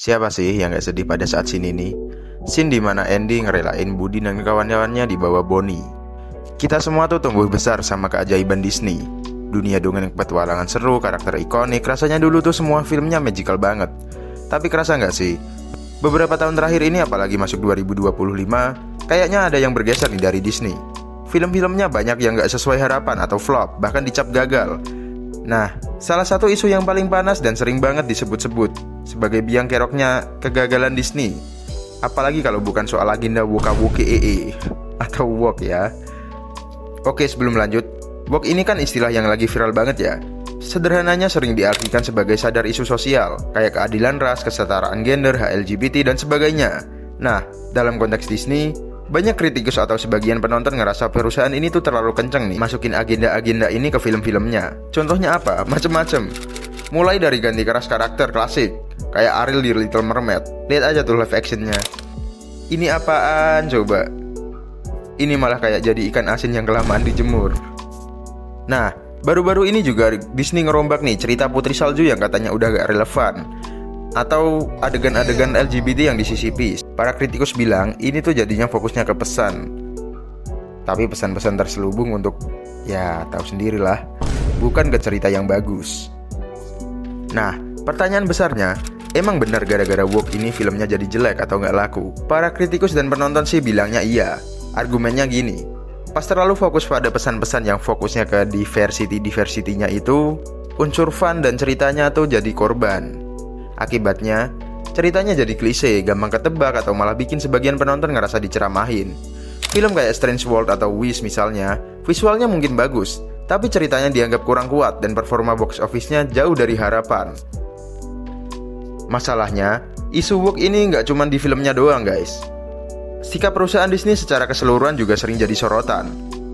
Siapa sih yang gak sedih pada saat scene ini? Scene dimana Andy ngerelain Budi dan kawan-kawannya dibawa Bonnie. Kita semua tuh tumbuh besar sama keajaiban Disney. Dunia dongeng petualangan seru, karakter ikonik. Rasanya dulu tuh semua filmnya magical banget. Tapi kerasa gak sih? Beberapa tahun terakhir ini, apalagi masuk 2025, kayaknya ada yang bergeser nih dari Disney. Film-filmnya banyak yang gak sesuai harapan atau flop, bahkan dicap gagal. Nah, salah satu isu yang paling panas dan sering banget disebut-sebut sebagai biang keroknya kegagalan Disney, apalagi kalau bukan soal agenda woke atau woke ya. Oke, sebelum lanjut, woke ini kan istilah yang lagi viral banget ya. Sederhananya sering diartikan sebagai sadar isu sosial, kayak keadilan ras, kesetaraan gender, HLGBT, dan sebagainya. Nah, dalam konteks Disney, banyak kritikus atau sebagian penonton ngerasa perusahaan ini tuh terlalu kenceng nih masukin agenda-agenda ini ke film-filmnya. Contohnya apa? Macem-macem. Mulai dari ganti keras karakter klasik, kayak Ariel di Little Mermaid. Lihat aja tuh live actionnya. Ini apaan coba? Ini malah kayak jadi ikan asin yang kelamaan dijemur. Nah, baru-baru ini juga Disney ngerombak nih cerita Putri Salju yang katanya udah gak relevan, atau adegan-adegan LGBT yang disisipi. Para kritikus bilang ini tuh jadinya fokusnya ke pesan, tapi pesan-pesan terselubung untuk, ya tahu sendirilah, bukan ke cerita yang bagus. Nah, pertanyaan besarnya, emang benar gara-gara woke ini filmnya jadi jelek atau nggak laku? Para kritikus dan penonton sih bilangnya iya. Argumennya gini, pas terlalu fokus pada pesan-pesan yang fokusnya ke diversity-nya itu, unsur fun dan ceritanya tuh jadi korban. Akibatnya, ceritanya jadi klise, gampang ketebak, atau malah bikin sebagian penonton ngerasa diceramahin. Film kayak Strange World atau Wish misalnya, visualnya mungkin bagus, tapi ceritanya dianggap kurang kuat dan performa box office-nya jauh dari harapan. Masalahnya, isu woke ini nggak cuma di filmnya doang guys. Sikap perusahaan Disney secara keseluruhan juga sering jadi sorotan.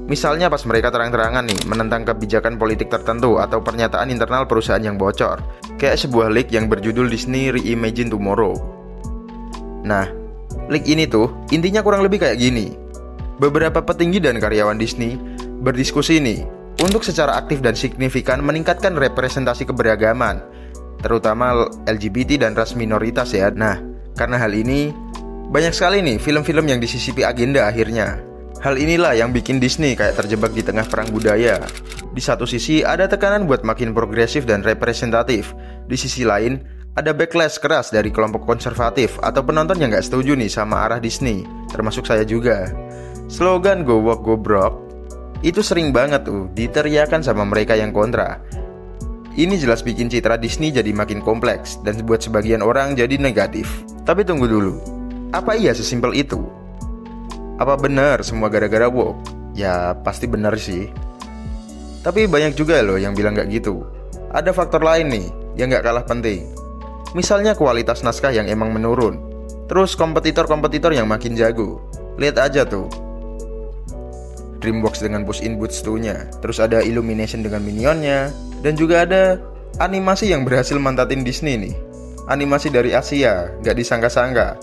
Misalnya pas mereka terang-terangan nih menentang kebijakan politik tertentu atau pernyataan internal perusahaan yang bocor, kayak sebuah leak yang berjudul Disney Reimagine Tomorrow. Nah, leak ini tuh intinya kurang lebih kayak gini. Beberapa petinggi dan karyawan Disney berdiskusi nih untuk secara aktif dan signifikan meningkatkan representasi keberagaman, terutama LGBT dan ras minoritas ya. Nah, karena hal ini, banyak sekali nih film-film yang disisipi agenda akhirnya. Hal inilah yang bikin Disney kayak terjebak di tengah perang budaya. Di satu sisi ada tekanan buat makin progresif dan representatif. Di sisi lain ada backlash keras dari kelompok konservatif atau penonton yang gak setuju nih sama arah Disney, termasuk saya juga. Slogan Go Woke Go Broke itu sering banget tuh diteriakan sama mereka yang kontra. Ini jelas bikin citra Disney jadi makin kompleks dan buat sebagian orang jadi negatif. Tapi tunggu dulu, apa iya sesimpel itu? Apa benar semua gara-gara woke? Ya pasti benar sih. Tapi banyak juga loh yang bilang gak gitu. Ada faktor lain nih yang gak kalah penting. Misalnya kualitas naskah yang emang menurun, terus kompetitor-kompetitor yang makin jago. Lihat aja tuh, DreamWorks dengan Puss in Boots 2-nya, terus ada Illumination dengan Minionnya, dan juga ada animasi yang berhasil mantatin Disney nih. Animasi dari Asia, gak disangka-sangka,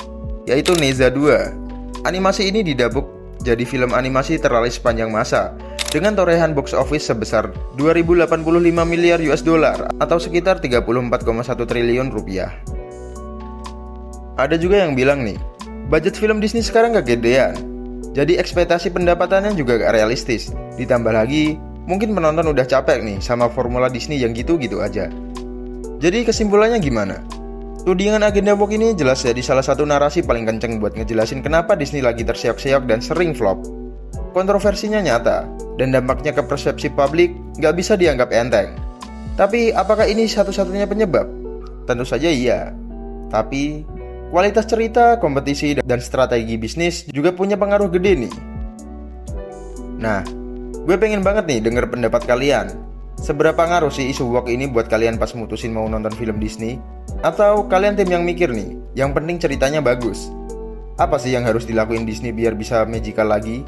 yaitu Neza 2. Animasi ini didapuk jadi film animasi terlaris sepanjang masa dengan torehan box office sebesar 2085 miliar US dollar atau sekitar 34,1 triliun rupiah. Ada juga yang bilang nih, budget film Disney sekarang gak gedean, jadi ekspektasi pendapatannya juga gak realistis. Ditambah lagi, mungkin penonton udah capek nih sama formula Disney yang gitu-gitu aja. Jadi kesimpulannya gimana? Tudingan agenda woke ini jelas jadi salah satu narasi paling kenceng buat ngejelasin kenapa Disney lagi terseok-seok dan sering flop. Kontroversinya nyata, dan dampaknya ke persepsi publik gak bisa dianggap enteng. Tapi apakah ini satu-satunya penyebab? Tentu saja iya. Tapi kualitas cerita, kompetisi, dan strategi bisnis juga punya pengaruh gede nih. Nah, gue pengen banget nih denger pendapat kalian. Seberapa ngaruh sih isu woke ini buat kalian pas mutusin mau nonton film Disney? Atau kalian tim yang mikir nih, yang penting ceritanya bagus? Apa sih yang harus dilakuin Disney biar bisa magical lagi?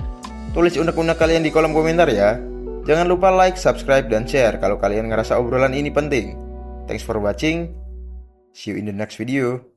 Tulis unek-unek kalian di kolom komentar ya. Jangan lupa like, subscribe, dan share kalau kalian ngerasa obrolan ini penting. Thanks for watching. See you in the next video.